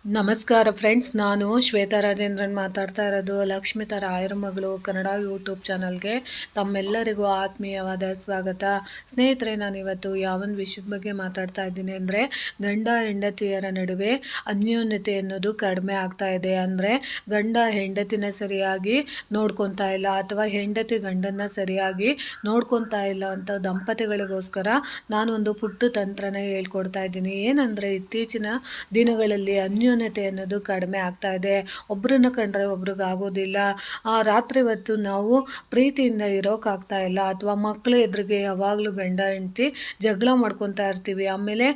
ನಮಸ್ಕಾರ ಫ್ರೆಂಡ್ಸ್, ನಾನು ಶ್ವೇತಾ ರಾಜೇಂದ್ರನ್ ಮಾತಾಡ್ತಾ ಇರೋದು. ಲಕ್ಷ್ಮಿತ ರಾಯರ ಮಗಳು ಕನ್ನಡ ಯೂಟ್ಯೂಬ್ ಚಾನಲ್ಗೆ ತಮ್ಮೆಲ್ಲರಿಗೂ ಆತ್ಮೀಯವಾದ ಸ್ವಾಗತ. ಸ್ನೇಹಿತರೆ, ನಾನಿವತ್ತು ಯಾವೊಂದು ವಿಷಯದ ಬಗ್ಗೆ ಮಾತಾಡ್ತಾ ಇದ್ದೀನಿ ಅಂದರೆ, ಗಂಡ ಹೆಂಡತಿಯರ ನಡುವೆ ಅನ್ಯೋನ್ಯತೆ ಅನ್ನೋದು ಕಡಿಮೆ ಆಗ್ತಾ ಇದೆ. ಅಂದರೆ ಗಂಡ ಹೆಂಡತಿನ ಸರಿಯಾಗಿ ನೋಡ್ಕೊತಾ ಇಲ್ಲ, ಅಥವಾ ಹೆಂಡತಿ ಗಂಡನ್ನ ಸರಿಯಾಗಿ ನೋಡ್ಕೊತಾ ಇಲ್ಲ ಅಂತ ದಂಪತಿಗಳಿಗೋಸ್ಕರ ನಾನೊಂದು ಪುಟ್ಟ ತಂತ್ರನ ಹೇಳ್ಕೊಡ್ತಾ ಇದ್ದೀನಿ. ಏನಂದರೆ, ಇತ್ತೀಚಿನ ದಿನಗಳಲ್ಲಿ ಅನ್ಯೋನ್ಯತೆ ಅನ್ನೋದು ಕಡಿಮೆ ಆಗ್ತಾ ಇದೆ. ಒಬ್ರನ್ನ ಕಂಡ್ರೆ ಒಬ್ರಿಗೆ ಆಗೋದಿಲ್ಲ. ರಾತ್ರಿ ಹೊತ್ತು ನಾವು ಪ್ರೀತಿಯಿಂದ ಇರೋಕ್ಕಾಗ್ತಾ ಇಲ್ಲ, ಅಥವಾ ಮಕ್ಕಳ ಎದುರಿಗೆ ಯಾವಾಗಲೂ ಗಂಡ ಹೆಂಡತಿ ಜಗಳ ಮಾಡ್ಕೊತಾ ಇರ್ತೀವಿ. ಆಮೇಲೆ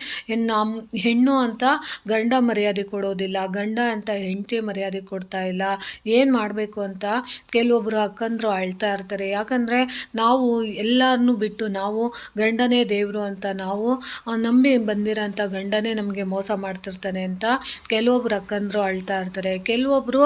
ಹೆಣ್ಣು ಅಂತ ಗಂಡ ಮರ್ಯಾದೆ ಕೊಡೋದಿಲ್ಲ, ಗಂಡ ಅಂತ ಹೆಂಡತಿ ಮರ್ಯಾದೆ ಕೊಡ್ತಾ ಇಲ್ಲ. ಏನು ಮಾಡಬೇಕು ಅಂತ ಕೆಲವೊಬ್ಬರು ಅಕ್ಕಂದ್ರು ಅಳ್ತಾ ಇರ್ತಾರೆ. ಯಾಕಂದರೆ ನಾವು ಎಲ್ಲರನ್ನೂ ಬಿಟ್ಟು ನಾವು ಗಂಡನೇ ದೇವರು ಅಂತ ನಾವು ನಂಬಿ ಬಂದಿರೋಂಥ ಗಂಡನೇ ನಮಗೆ ಮೋಸ ಮಾಡ್ತಿರ್ತಾನೆ ಅಂತ ಕೆಲವೊಬ್ರು ಅಕ್ಕಂದ್ರು ಅಳ್ತಾ ಇರ್ತಾರೆ. ಕೆಲವೊಬ್ಬರು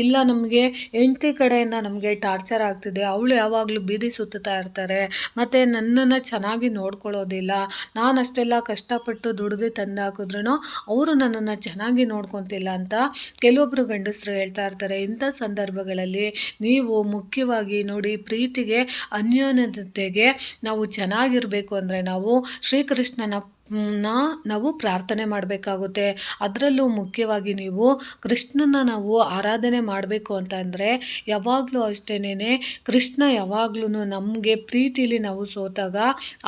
ಇಲ್ಲ, ನಮಗೆ ಹೆಂಡತಿ ಕಡೆಯಿಂದ ನಮಗೆ ಟಾರ್ಚರ್ ಆಗ್ತಿದೆ, ಅವಳು ಯಾವಾಗಲೂ ಬೀದಿ ಸುತ್ತಾ ಇರ್ತಾರೆ, ಮತ್ತು ನನ್ನನ್ನು ಚೆನ್ನಾಗಿ ನೋಡ್ಕೊಳ್ಳೋದಿಲ್ಲ, ನಾನು ಅಷ್ಟೆಲ್ಲ ಕಷ್ಟಪಟ್ಟು ದುಡ್ದು ತಂದು ಹಾಕಿದ್ರೂ ಅವರು ನನ್ನನ್ನು ಚೆನ್ನಾಗಿ ನೋಡ್ಕೊತಿಲ್ಲ ಅಂತ ಕೆಲವೊಬ್ಬರು ಗಂಡಸರು ಹೇಳ್ತಾ ಇರ್ತಾರೆ. ಇಂಥ ಸಂದರ್ಭಗಳಲ್ಲಿ ನೀವು ಮುಖ್ಯವಾಗಿ ನೋಡಿ, ಪ್ರೀತಿಗೆ ಅನ್ಯೋನ್ಯತೆಗೆ ನಾವು ಚೆನ್ನಾಗಿರಬೇಕು ಅಂದರೆ ನಾವು ಶ್ರೀಕೃಷ್ಣನ ನಾವು ಪ್ರಾರ್ಥನೆ ಮಾಡಬೇಕಾಗುತ್ತೆ. ಅದರಲ್ಲೂ ಮುಖ್ಯವಾಗಿ ನೀವು ಕೃಷ್ಣನ ನಾವು ಆರಾಧನೆ ಮಾಡಬೇಕು ಅಂತಂದರೆ ಯಾವಾಗಲೂ ಅಷ್ಟೇನೆ ಕೃಷ್ಣ ಯಾವಾಗ್ಲೂ ನಮಗೆ ಪ್ರೀತಿಲಿ ನಾವು ಸೋತಾಗ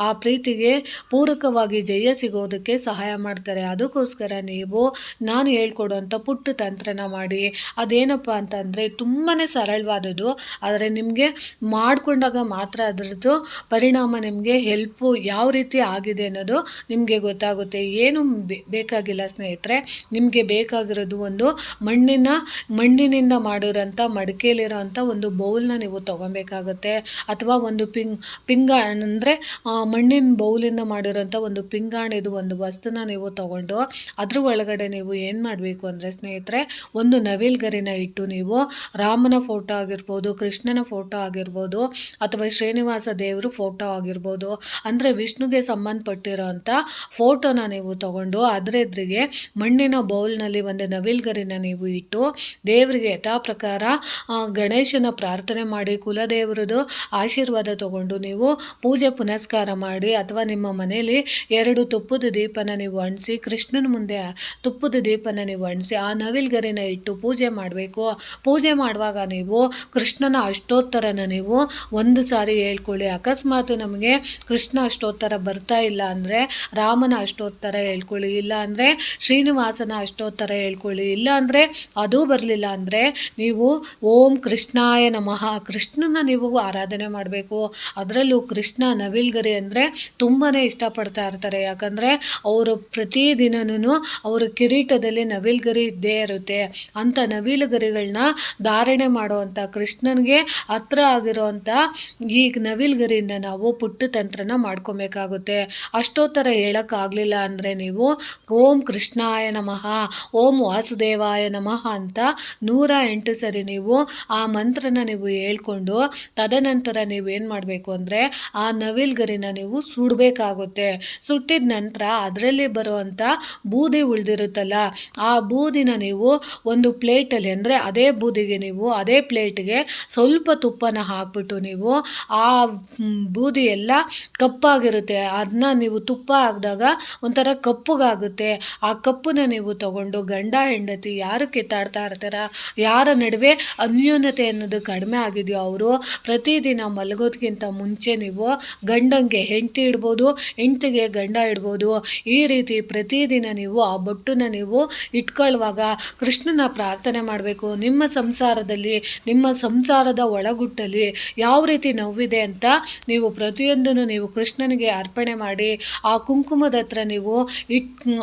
ಆ ಪ್ರೀತಿಗೆ ಪೂರಕವಾಗಿ ಜಯ ಸಿಗೋದಕ್ಕೆ ಸಹಾಯ ಮಾಡ್ತಾರೆ. ಅದಕ್ಕೋಸ್ಕರ ನೀವು ನಾನು ಹೇಳ್ಕೊಡೋಂಥ ಪುಟ್ಟ ತಂತ್ರನ ಮಾಡಿ. ಅದೇನಪ್ಪ ಅಂತಂದರೆ ತುಂಬಾ ಸರಳವಾದದ್ದು, ಆದರೆ ನಿಮಗೆ ಮಾಡಿಕೊಂಡಾಗ ಮಾತ್ರ ಅದರದ್ದು ಪರಿಣಾಮ ನಿಮಗೆ ಹೆಲ್ಪು ಯಾವ ರೀತಿ ಆಗಿದೆ ಅನ್ನೋದು ನಿಮಗೆ ಗೊತ್ತಾಗುತ್ತೆ. ಏನು ಬೇಕಾಗಿಲ್ಲ ಸ್ನೇಹಿತರೆ, ನಿಮಗೆ ಬೇಕಾಗಿರೋದು ಒಂದು ಮಣ್ಣಿನಿಂದ ಮಾಡಿರೋಂಥ ಮಡಿಕೆಯಲ್ಲಿರೋಂಥ ಒಂದು ಬೌಲ್ನ ನೀವು ತೊಗೊಬೇಕಾಗುತ್ತೆ, ಅಥವಾ ಒಂದು ಪಿಂಗಾಣಿ ಅಂದರೆ ಮಣ್ಣಿನ ಬೌಲಿಂದ ಮಾಡಿರೋಂಥ ಒಂದು ಪಿಂಗಾಣಿದು ಒಂದು ವಸ್ತುನ ನೀವು ತೊಗೊಂಡು ಅದ್ರ ಒಳಗಡೆ ನೀವು ಏನು ಮಾಡಬೇಕು ಅಂದರೆ ಸ್ನೇಹಿತರೆ, ಒಂದು ನವಿಲ್ಗರಿನ ಇಟ್ಟು ನೀವು ರಾಮನ ಫೋಟೋ ಆಗಿರ್ಬೋದು, ಕೃಷ್ಣನ ಫೋಟೋ ಆಗಿರ್ಬೋದು, ಅಥವಾ ಶ್ರೀನಿವಾಸ ದೇವರು ಫೋಟೋ ಆಗಿರ್ಬೋದು, ಅಂದರೆ ವಿಷ್ಣುಗೆ ಸಂಬಂಧಪಟ್ಟಿರೋಂಥ ಫೋಟೋನ ನೀವು ತಗೊಂಡು ಅದರ ಎದುರಿಗೆ ಮಣ್ಣಿನ ಬೌಲ್ನಲ್ಲಿ ಒಂದು ನವಿಲ್ಗರಿನ ನೀವು ಇಟ್ಟು ದೇವರಿಗೆ ಯಥಾ ಪ್ರಕಾರ ಗಣೇಶನ ಪ್ರಾರ್ಥನೆ ಮಾಡಿ, ಕುಲದೇವರದು ಆಶೀರ್ವಾದ ತಗೊಂಡು ನೀವು ಪೂಜೆ ಪುನಸ್ಕಾರ ಮಾಡಿ, ಅಥವಾ ನಿಮ್ಮ ಮನೆಯಲ್ಲಿ 2 ತುಪ್ಪದ ದೀಪನ ನೀವು ಅಂಟಿಸಿ, ಕೃಷ್ಣನ ಮುಂದೆ ತುಪ್ಪದ ದೀಪನ ನೀವು ಅಂಟಿಸಿ ಆ ನವಿಲ್ಗರಿನ ಇಟ್ಟು ಪೂಜೆ ಮಾಡಬೇಕು. ಪೂಜೆ ಮಾಡುವಾಗ ನೀವು ಕೃಷ್ಣನ ಅಷ್ಟೋತ್ತರನ ನೀವು ಒಂದು ಸಾರಿ ಹೇಳ್ಕೊಳ್ಳಿ. ಅಕಸ್ಮಾತ್ ನಮಗೆ ಕೃಷ್ಣ ಅಷ್ಟೋತ್ತರ ಬರ್ತಾ ಇಲ್ಲ ಅಂದರೆ ರಾಮನ ಅಷ್ಟೋತ್ತರ ಹೇಳ್ಕೊಳ್ಳಿ, ಇಲ್ಲ ಅಂದರೆ ಶ್ರೀನಿವಾಸನ ಅಷ್ಟೋತ್ತರ ಹೇಳ್ಕೊಳ್ಳಿ. ಇಲ್ಲ ಅಂದರೆ ಅದು ಬರಲಿಲ್ಲ ಅಂದರೆ ನೀವು ಓಂ ಕೃಷ್ಣಾಯ ನಮಃ, ಕೃಷ್ಣನ ನೀವು ಆರಾಧನೆ ಮಾಡಬೇಕು. ಅದರಲ್ಲೂ ಕೃಷ್ಣ ನವಿಲ್ಗರಿ ಅಂದರೆ ತುಂಬಾ ಇಷ್ಟಪಡ್ತಾ ಇರ್ತಾರೆ. ಯಾಕಂದರೆ ಅವರು ಪ್ರತಿದಿನವೂ ಅವರ ಕಿರೀಟದಲ್ಲಿ ನವಿಲ್ಗರಿ ಇದ್ದೇ ಇರುತ್ತೆ. ಅಂಥ ನವಿಲುಗರಿಗಳನ್ನ ಧಾರಣೆ ಮಾಡುವಂಥ ಕೃಷ್ಣನಿಗೆ ಹತ್ರ ಆಗಿರೋವಂಥ ಈ ನವಿಲ್ಗರಿಯಿಂದ ನಾವು ಪುಟ್ಟ ತಂತ್ರನ ಮಾಡ್ಕೊಬೇಕಾಗುತ್ತೆ. ಅಷ್ಟೋತ್ತರ ಹೇಳೋಕ್ಕಾಗಲಿಲ್ಲ ಅಂದರೆ ನೀವು ಓಂ ಕೃಷ್ಣಾಯ ನಮಃ, ಓಂ ವಾಸುದೇವಾಯ ನಮಃ ಅಂತ 108 ಸರಿ ನೀವು ಆ ಮಂತ್ರನ ನೀವು ಹೇಳ್ಕೊಂಡು ತದನಂತರ ನೀವು ಏನು ಮಾಡಬೇಕು ಅಂದರೆ ಆ ನವಿಲ್ಗರಿನ ನೀವು ಸುಡಬೇಕಾಗುತ್ತೆ. ಸುಟ್ಟಿದ ನಂತರ ಅದರಲ್ಲಿ ಬರುವಂಥ ಬೂದಿ ಉಳಿದಿರುತ್ತಲ್ಲ, ಆ ಬೂದಿನ ನೀವು ಒಂದು ಪ್ಲೇಟಲ್ಲಿ, ಅಂದರೆ ಅದೇ ಬೂದಿಗೆ ನೀವು ಅದೇ ಪ್ಲೇಟ್ಗೆ ಸ್ವಲ್ಪ ತುಪ್ಪನ ಹಾಕ್ಬಿಟ್ಟು ನೀವು ಆ ಬೂದಿ ಎಲ್ಲ ಕಪ್ಪಾಗಿರುತ್ತೆ, ಅದನ್ನ ನೀವು ತುಪ್ಪ ಹಾಕಿದಾಗ ಒಂಥರ ಕಪ್ಪಗಾಗುತ್ತೆ. ಆ ಕಪ್ಪನ್ನ ನೀವು ತಗೊಂಡು ಗಂಡ ಹೆಂಡತಿ ಯಾರು ಕಿತ್ತಾಡ್ತಾ ಇರ್ತಾರ, ಯಾರ ನಡುವೆ ಅನ್ಯೋನ್ಯತೆ ಅನ್ನೋದು ಕಡಿಮೆ ಆಗಿದೆಯೋ ಅವರು ಪ್ರತಿದಿನ ಮಲಗೋದಕ್ಕಿಂತ ಮುಂಚೆ ನೀವು ಗಂಡಂಗೆ ಹೆಂಡತಿ ಇಡ್ಬೋದು, ಹೆಂಡತಿಗೆ ಗಂಡ ಇಡ್ಬೋದು. ಈ ರೀತಿ ಪ್ರತಿದಿನ ನೀವು ಆ ಬೊಟ್ಟನ್ನ ನೀವು ಇಟ್ಕೊಳ್ಳುವಾಗ ಕೃಷ್ಣನ ಪ್ರಾರ್ಥನೆ ಮಾಡಬೇಕು. ನಿಮ್ಮ ಸಂಸಾರದಲ್ಲಿ, ನಿಮ್ಮ ಸಂಸಾರದ ಒಳಗುಟ್ಟಲ್ಲಿ ಯಾವ ರೀತಿ ನೋವಿದೆ ಅಂತ ನೀವು ಪ್ರತಿಯೊಂದನ್ನು ನೀವು ಕೃಷ್ಣನಿಗೆ ಅರ್ಪಣೆ ಮಾಡಿ ಆ ಕುಂಕುಮದ ಹತ್ರ ನೀವು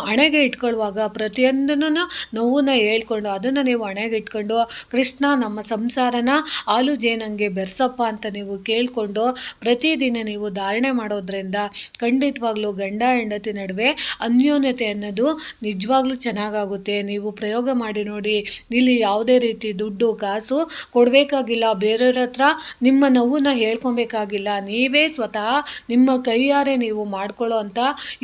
ಹಣೆಗೆ ಇಟ್ಕೊಳ್ಳುವಾಗ ಪ್ರತಿಯೊಂದನ್ನು ನೋವನ್ನ ಹೇಳ್ಕೊಂಡು ಅದನ್ನು ನೀವು ಹಣೆಗೆ ಇಟ್ಕೊಂಡು ಕೃಷ್ಣ ನಮ್ಮ ಸಂಸಾರನ ಹಾಲು ಜೇನಂಗೆ ಬೆರೆಸಪ್ಪ ಅಂತ ನೀವು ಕೇಳಿಕೊಂಡು ಪ್ರತಿದಿನ ನೀವು ಧಾರಣೆ ಮಾಡೋದ್ರಿಂದ ಖಂಡಿತವಾಗ್ಲೂ ಗಂಡ ಹೆಂಡತಿ ನಡುವೆ ಅನ್ಯೋನ್ಯತೆ ಅನ್ನೋದು ನಿಜವಾಗ್ಲೂ ಚೆನ್ನಾಗಾಗುತ್ತೆ. ನೀವು ಪ್ರಯೋಗ ಮಾಡಿ ನೋಡಿ. ಇಲ್ಲಿ ಯಾವುದೇ ರೀತಿ ದುಡ್ಡು ಕಾಸು ಕೊಡಬೇಕಾಗಿಲ್ಲ, ಬೇರೆಯವ್ರ ಹತ್ರ ನಿಮ್ಮ ನೋವನ್ನ ಹೇಳ್ಕೊಬೇಕಾಗಿಲ್ಲ. ನೀವೇ ಸ್ವತಃ ನಿಮ್ಮ ಕೈಯಾರೆ ನೀವು ಮಾಡ್ಕೊಳ್ಳೋ ಅಂಥ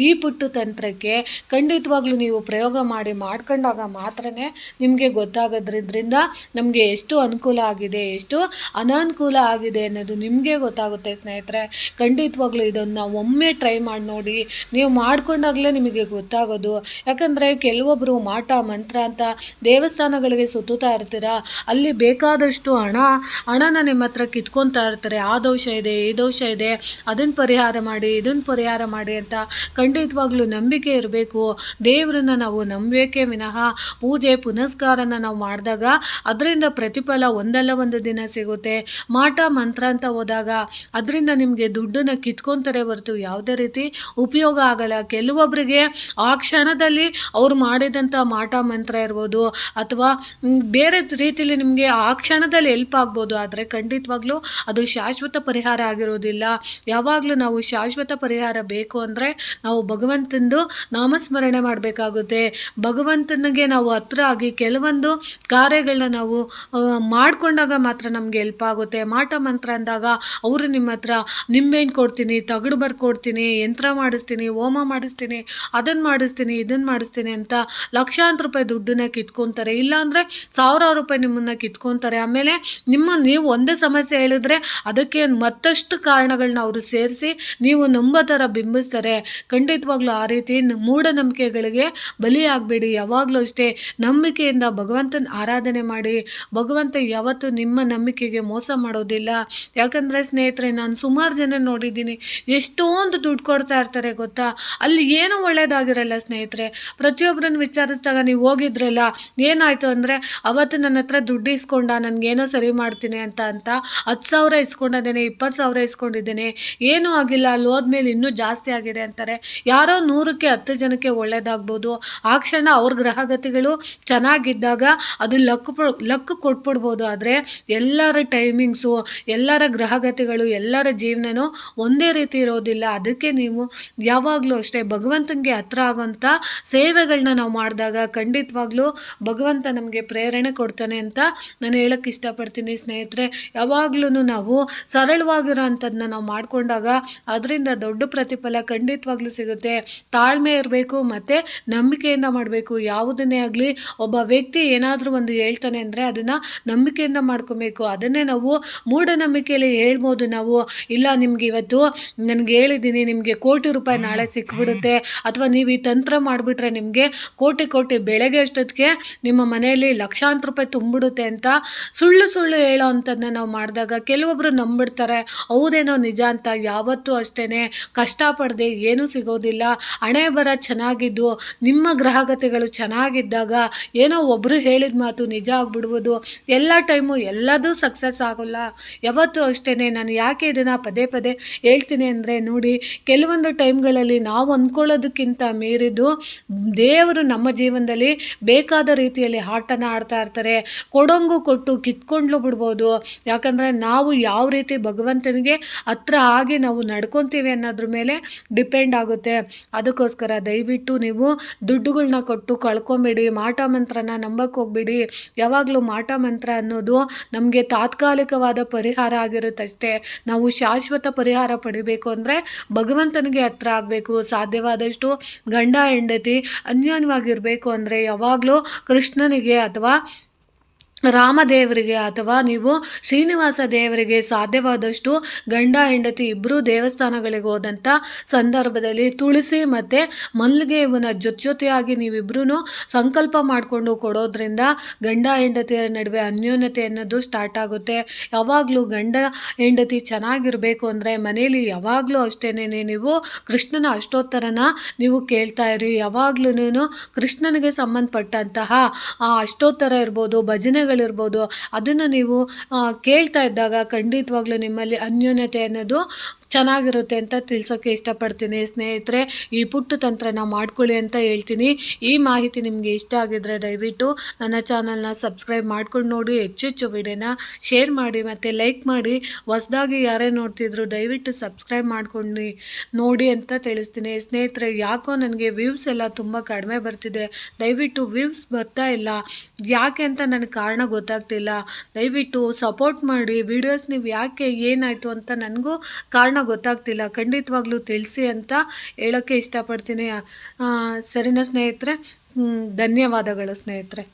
ಈ ಪುಟ್ಟ ತಂತ್ರಕ್ಕೆ ಖಂಡಿತವಾಗ್ಲೂ ನೀವು ಪ್ರಯೋಗ ಮಾಡಿ ಮಾಡ್ಕೊಂಡಾಗ ಮಾತ್ರನೇ ನಿಮಗೆ ಗೊತ್ತಾಗೋದ್ರಿಂದ ನಮಗೆ ಎಷ್ಟು ಅನುಕೂಲ ಆಗಿದೆ, ಎಷ್ಟು ಅನಾನುಕೂಲ ಆಗಿದೆ ಅನ್ನೋದು ನಿಮಗೆ ಗೊತ್ತಾಗುತ್ತೆ ಸ್ನೇಹಿತರೆ. ಖಂಡಿತವಾಗ್ಲೂ ಇದನ್ನು ಒಮ್ಮೆ ಟ್ರೈ ಮಾಡಿ ನೋಡಿ. ನೀವು ಮಾಡ್ಕೊಂಡಾಗಲೇ ನಿಮಗೆ ಗೊತ್ತಾಗೋದು. ಯಾಕಂದರೆ ಕೆಲವೊಬ್ಬರು ಮಾಟ ಮಂತ್ರ ಅಂತ ದೇವಸ್ಥಾನಗಳಿಗೆ ಸುತ್ತುತ್ತಾ ಇರ್ತೀರ, ಅಲ್ಲಿ ಬೇಕಾದಷ್ಟು ಹಣನ ನಿಮ್ಮ ಹತ್ರ ಕಿತ್ಕೊತಾ ಇರ್ತಾರೆ. ಆ ದೋಷ ಇದೆ, ಈ ದೋಷ ಇದೆ, ಅದನ್ನು ಪರಿಹಾರ ಮಾಡಿ, ಇದನ್ನು ಪರಿಹಾರ ಮಾಡಿ ಅಂತ. ಖಂಡಿತವಾಗ್ಲೂ ನಂಬಿಕೆ ಇರಬೇಕು. ದೇವರನ್ನ ನಾವು ನಂಬಿಕೆ ವಿನಃ ಪೂಜೆ ಪುನಸ್ಕಾರನ ನಾವು ಮಾಡಿದಾಗ ಅದರಿಂದ ಪ್ರತಿಫಲ ಒಂದಲ್ಲ ಒಂದು ದಿನ ಸಿಗುತ್ತೆ. ಮಾಟ ಮಂತ್ರ ಅಂತ ಹೋದಾಗ ಅದರಿಂದ ನಿಮಗೆ ದುಡ್ಡನ್ನು ಕಿತ್ಕೊತಾರೆ ಹೊರತು ಯಾವುದೇ ರೀತಿ ಉಪಯೋಗ ಆಗಲ್ಲ. ಕೆಲವೊಬ್ಬರಿಗೆ ಆ ಕ್ಷಣದಲ್ಲಿ ಅವ್ರು ಮಾಡಿದಂಥ ಮಾಟ ಮಂತ್ರ ಇರ್ಬೋದು ಅಥವಾ ಬೇರೆ ರೀತಿಯಲ್ಲಿ ನಿಮಗೆ ಆ ಕ್ಷಣದಲ್ಲಿ ಹೆಲ್ಪ್ ಆಗ್ಬೋದು, ಆದರೆ ಖಂಡಿತವಾಗ್ಲೂ ಅದು ಶಾಶ್ವತ ಪರಿಹಾರ ಆಗಿರೋದಿಲ್ಲ. ಯಾವಾಗಲೂ ನಾವು ಶಾಶ್ವತ ಪರಿಹಾರ ಬೇಕು ಅಂದರೆ ನಾವು ಭಗವಂತಂದು ನಾಮಸ್ಮರಣೆ ಮಾಡಬೇಕಾಗುತ್ತೆ. ಭಗವಂತನಿಗೆ ನಾವು ಹತ್ರ ಆಗಿ ಕೆಲವೊಂದು ಕಾರ್ಯಗಳನ್ನ ನಾವು ಮಾಡಿಕೊಂಡಾಗ ಮಾತ್ರ ನಮಗೆ ಹೆಲ್ಪ್ ಆಗುತ್ತೆ. ಮಾಟ ಮಂತ್ರ ಅಂದಾಗ ಅವರು ನಿಮ್ಮ ಹತ್ರ ನಿಂಬೆಹಣ್ಣು ಕೊಡ್ತೀನಿ, ತಗಡು ಬರ್ಕೊಡ್ತೀನಿ, ಯಂತ್ರ ಮಾಡಿಸ್ತೀನಿ, ಹೋಮ ಮಾಡಿಸ್ತೀನಿ, ಅದನ್ನು ಮಾಡಿಸ್ತೀನಿ, ಇದನ್ನು ಮಾಡಿಸ್ತೀನಿ ಅಂತ ಲಕ್ಷಾಂತರ ರೂಪಾಯಿ ದುಡ್ಡನ್ನ ಕಿತ್ಕೊತಾರೆ. ಇಲ್ಲಾಂದರೆ ಸಾವಿರಾರು ರೂಪಾಯಿ ನಿಮ್ಮನ್ನು ಕಿತ್ಕೊತಾರೆ. ಆಮೇಲೆ ನೀವು ಒಂದೇ ಸಮಸ್ಯೆ ಹೇಳಿದ್ರೆ ಅದಕ್ಕೆ ಮತ್ತಷ್ಟು ಕಾರಣಗಳನ್ನ ಅವರು ಸೇರಿಸಿ ನೀವು ನಂಬೋ ಥರ ಬಿಂಬಿಸ್ತಾರೆ. ಖಂಡಿತವಾಗ್ಲೂ ಆ ರೀತಿ ಮೂಢನಂಬಿಕೆಗಳಿಗೆ ಬಲಿಯಾಗಬೇಡಿ. ಯಾವಾಗಲೂ ಅಷ್ಟೇ ನಂಬಿಕೆಯಿಂದ ಭಗವಂತನ ಆರಾಧನೆ ಮಾಡಿ. ಭಗವಂತ ಯಾವತ್ತೂ ನಿಮ್ಮ ನಂಬಿಕೆಗೆ ಮೋಸ ಮಾಡೋದಿಲ್ಲ. ಯಾಕಂದರೆ ಸ್ನೇಹಿತರೆ, ನಾನು ಸುಮಾರು ಜನ ನೋಡಿದ್ದೀನಿ, ಎಷ್ಟೊಂದು ದುಡ್ಡು ಕೊಡ್ತಾ ಇರ್ತಾರೆ ಗೊತ್ತಾ, ಅಲ್ಲಿ ಏನೂ ಒಳ್ಳೇದಾಗಿರಲ್ಲ ಸ್ನೇಹಿತರೆ. ಪ್ರತಿಯೊಬ್ಬರನ್ನು ವಿಚಾರಿಸಿದಾಗ ನೀವು ಹೋಗಿದ್ರಲ್ಲ, ಏನಾಯಿತು ಅಂದರೆ ಅವತ್ತು ನನ್ನ ಹತ್ರ ದುಡ್ಡು ಇಸ್ಕೊಂಡ, ನನಗೇನೋ ಸರಿ ಮಾಡ್ತೀನಿ ಅಂತ 10,000 ಇಸ್ಕೊಂಡಿದ್ದೇನೆ, 20,000 ಇಸ್ಕೊಂಡಿದ್ದೇನೆ, ಏನೂ ಆಗಿಲ್ಲ, ಅಲ್ಲಿ ಹೋದ್ಮೇಲೆ ಇನ್ನೂ ಜಾಸ್ತಿ ಆಗಿದೆ ಅಂತಾರೆ. ಯಾರೋ 100ಕ್ಕೆ 10 ಜನಕ್ಕೆ ಒಳ್ಳೇದಾಗ್ಬೋದು. ಆ ಕ್ಷಣ ಅವ್ರ ಗ್ರಹಗತಿಗಳು ಚೆನ್ನಾಗಿದ್ದಾಗ ಅದು ಲಕ್ ಕೊಟ್ಬಿಡ್ಬೋದು. ಆದರೆ ಎಲ್ಲರ ಟೈಮಿಂಗ್ಸು, ಎಲ್ಲರ ಗ್ರಹಗತಿಗಳು, ಎಲ್ಲರ ಜೀವನನೂ ಒಂದೇ ರೀತಿ ಇರೋದಿಲ್ಲ. ಅದಕ್ಕೆ ನೀವು ಯಾವಾಗಲೂ ಅಷ್ಟೇ ಭಗವಂತನಿಗೆ ಹತ್ರ ಆಗೋಂಥ ಸೇವೆಗಳನ್ನ ನಾವು ಮಾಡಿದಾಗ ಖಂಡಿತವಾಗ್ಲೂ ಭಗವಂತ ನಮಗೆ ಪ್ರೇರಣೆ ಕೊಡ್ತಾನೆ ಅಂತ ನಾನು ಹೇಳೋಕ್ಕೆ ಇಷ್ಟಪಡ್ತೀನಿ ಸ್ನೇಹಿತರೆ. ಯಾವಾಗ್ಲೂ ನಾವು ಸರಳವಾಗಿರೋ ಅಂಥದ್ದನ್ನ ನಾವು ಮಾಡಿಕೊಂಡಾಗ ಅದರಿಂದ ದೊಡ್ಡ ಪ್ರತಿಫಲ ಖಂಡಿತವಾಗ್ಲೂ ಸಿಗುತ್ತೆ. ತಾಳ್ಮೆ ಇರಬೇಕು ಮತ್ತು ನಂಬಿಕೆಯಿಂದ ಮಾಡಬೇಕು. ಯಾವುದನ್ನೇ ಆಗಲಿ ಒಬ್ಬ ವ್ಯಕ್ತಿ ಏನಾದರೂ ಒಂದು ಹೇಳ್ತಾನೆ ಅಂದರೆ ಅದನ್ನು ನಂಬಿಕೆಯಿಂದ ಮಾಡ್ಕೊಬೇಕು. ಅದನ್ನೇ ನಾವು ಮೂಢನಂಬಿಕೆಯಲ್ಲಿ ಹೇಳ್ಬೋದು. ನಾವು ಇಲ್ಲ, ನಿಮ್ಗೆ ಇವತ್ತು ನನಗೆ ಹೇಳಿದ್ದೀನಿ, ನಿಮಗೆ ಕೋಟಿ ರೂಪಾಯಿ ನಾಳೆ ಸಿಕ್ಬಿಡುತ್ತೆ, ಅಥವಾ ನೀವು ಈ ತಂತ್ರ ಮಾಡಿಬಿಟ್ರೆ ನಿಮಗೆ ಕೋಟಿ ಬೆಳಗ್ಗೆ ಅಷ್ಟೊತ್ತಿಗೆ ನಿಮ್ಮ ಮನೆಯಲ್ಲಿ ಲಕ್ಷಾಂತರ ರೂಪಾಯಿ ತುಂಬಿಡುತ್ತೆ ಅಂತ ಸುಳ್ಳು ಹೇಳೋ ಅಂಥದ್ದನ್ನ ನಾವು ಮಾಡಿದಾಗ ಕೆಲವೊಬ್ಬರು ನಂಬಿಡ್ತಾರೆ. ಹೌದೇನೋ ನಿಜ ಅಂತ. ಯಾವತ್ತೂ ಅಷ್ಟೇ ಕಷ್ಟಪಡದೆ ಏನೂ ಸಿಗೋದಿಲ್ಲ. ಹಣೆ ಬರ ಚೆನ್ನಾಗಿದ್ದು ನಿಮ್ಮ ಗ್ರಹಗತಿಗಳು ಚೆನ್ನಾಗಿದ್ದಾಗ ಏನೋ ಒಬ್ಬರು ಹೇಳಿದ ಮಾತು ನಿಜ ಆಗ್ಬಿಡ್ಬೋದು. ಎಲ್ಲ ಟೈಮು ಎಲ್ಲದೂ ಸಕ್ಸಸ್ ಆಗೋಲ್ಲ. ಯಾವತ್ತೂ ಅಷ್ಟೇ. ನಾನು ಯಾಕೆ ಇದನ್ನು ಪದೇ ಹೇಳ್ತೀನಿ ಅಂದರೆ, ನೋಡಿ, ಕೆಲವೊಂದು ಟೈಮ್ಗಳಲ್ಲಿ ನಾವು ಅಂದ್ಕೊಳ್ಳೋದಕ್ಕಿಂತ ಮೀರಿದ್ದು ದೇವರು ನಮ್ಮ ಜೀವನದಲ್ಲಿ ಬೇಕಾದ ರೀತಿಯಲ್ಲಿ ಆಟನ ಆಡ್ತಾ ಇರ್ತಾರೆ. ಕೊಡಂಗು ಕೊಟ್ಟು ಕಿತ್ಕೊಂಡ್ಲು ಬಿಡ್ಬೋದು. ಯಾಕಂದರೆ ನಾವು ಯಾವ ರೀತಿ ಭಗವಂತನಿಗೆ ಹತ್ರ ಆಗಿ ನಾವು ನಡ್ಕೊತೀವಿ ಅನ್ನೋದ್ರ ಮೇಲೆ ಡಿಪೆಂಡ್ ಆಗುತ್ತೆ. ಅದಕ್ಕೋಸ್ಕರ ದಯವಿಟ್ಟು ನೀವು ದುಡ್ಡುಗಳನ್ನ ಕೊಟ್ಟು ಕಳ್ಕೊಂಬೇಡಿ. ಮಾಟ ಮಂತ್ರನ ನಂಬಕ್ಕೆ ಹೋಗ್ಬೇಡಿ. ಯಾವಾಗಲೂ ಮಾಟ ಮಂತ್ರ ಅನ್ನೋದು ನಮಗೆ ತಾತ್ಕಾಲಿಕವಾದ ಪರಿಹಾರ ಆಗಿರುತ್ತಷ್ಟೇ. ನಾವು ಶಾಶ್ವತ ಪರಿಹಾರ ಪಡಿಬೇಕು ಅಂದರೆ ಭಗವಂತನಿಗೆ ಹತ್ರ ಆಗಬೇಕು. ಸಾಧ್ಯವಾದಷ್ಟು ಗಂಡ ಹೆಂಡತಿ ಅನ್ಯೋನ್ಯವಾಗಿರಬೇಕು ಅಂದರೆ ಯಾವಾಗಲೂ ಕೃಷ್ಣನಿಗೆ ಅಥವಾ ರಾಮದೇವರಿಗೆ ಅಥವಾ ನೀವು ಶ್ರೀನಿವಾಸ ದೇವರಿಗೆ ಸಾಧ್ಯವಾದಷ್ಟು ಗಂಡ ಹೆಂಡತಿ ಇಬ್ಬರೂ ದೇವಸ್ಥಾನಗಳಿಗೆ ಹೋದಂಥ ಸಂದರ್ಭದಲ್ಲಿ ತುಳಸಿ ಮತ್ತು ಮಲ್ಲಿಗೆ ಇವನ್ನ ಜೊತೆಯಾಗಿ ನೀವಿಬ್ಬರೂ ಸಂಕಲ್ಪ ಮಾಡಿಕೊಂಡು ಕೊಡೋದ್ರಿಂದ ಗಂಡ ಹೆಂಡತಿಯರ ನಡುವೆ ಅನ್ಯೋನ್ಯತೆ ಅನ್ನೋದು ಸ್ಟಾರ್ಟ್ ಆಗುತ್ತೆ. ಯಾವಾಗಲೂ ಗಂಡ ಹೆಂಡತಿ ಚೆನ್ನಾಗಿರಬೇಕು ಅಂದರೆ ಮನೇಲಿ ಯಾವಾಗಲೂ ಅಷ್ಟೇ ನೀವು ಕೃಷ್ಣನ ಅಷ್ಟೋತ್ತರನ ನೀವು ಕೇಳ್ತಾ ಇರಿ. ಯಾವಾಗ್ಲೂ ಕೃಷ್ಣನಿಗೆ ಸಂಬಂಧಪಟ್ಟಂತಹ ಅಷ್ಟೋತ್ತರ ಇರ್ಬೋದು, ಭಜನೆಗಳಿರ್ಬೋದು, ಅದನ್ನು ನೀವು ಕೇಳ್ತಾ ಇದ್ದಾಗ ಖಂಡಿತವಾಗ್ಲೂ ನಿಮ್ಮಲ್ಲಿ ಅನ್ಯೋನ್ಯತೆ ಅನ್ನೋದು ಚೆನ್ನಾಗಿರುತ್ತೆ ಅಂತ ತಿಳ್ಸೋಕ್ಕೆ ಇಷ್ಟಪಡ್ತೀನಿ ಸ್ನೇಹಿತರೆ. ಈ ಪುಟ್ಟ ತಂತ್ರನ ಮಾಡ್ಕೊಳ್ಳಿ ಅಂತ ಹೇಳ್ತೀನಿ. ಈ ಮಾಹಿತಿ ನಿಮಗೆ ಇಷ್ಟ ಆಗಿದ್ರೆ ದಯವಿಟ್ಟು ನನ್ನ ಚಾನಲ್ನ ಸಬ್ಸ್ಕ್ರೈಬ್ ಮಾಡ್ಕೊಂಡು ನೋಡಿ, ಹೆಚ್ಚು ವಿಡಿಯೋನ ಶೇರ್ ಮಾಡಿ ಮತ್ತು ಲೈಕ್ ಮಾಡಿ. ಹೊಸದಾಗಿ ಯಾರೇ ನೋಡ್ತಿದ್ರು ದಯವಿಟ್ಟು ಸಬ್ಸ್ಕ್ರೈಬ್ ಮಾಡ್ಕೊಂಡು ನೋಡಿ ಅಂತ ತಿಳಿಸ್ತೀನಿ ಸ್ನೇಹಿತರೆ. ಯಾಕೋ ನನಗೆ ವ್ಯೂಸ್ ಎಲ್ಲ ತುಂಬ ಕಡಿಮೆ ಬರ್ತಿದೆ, ದಯವಿಟ್ಟು ವ್ಯೂಸ್ ಬರ್ತಾ ಇಲ್ಲ, ಯಾಕೆ ಅಂತ ನನಗೆ ಕಾರಣ ಗೊತ್ತಾಗ್ತಿಲ್ಲ. ದಯವಿಟ್ಟು ಸಪೋರ್ಟ್ ಮಾಡಿ. ವಿಡಿಯೋಸ್ ನೀವು ಯಾಕೆ ಏನಾಯಿತು ಅಂತ ನನಗೂ ಕಾರಣ ಗೊತ್ತಾಗ್ತಿಲ್ಲ, ಖಂಡಿತವಾಗ್ಲೂ ತಿಳಿಸಿ ಅಂತ ಹೇಳೋಕ್ಕೆ ಇಷ್ಟಪಡ್ತೀನಿ. ಸರಿನಾ ಸ್ನೇಹಿತರೆ? ಧನ್ಯವಾದಗಳು ಸ್ನೇಹಿತರೆ.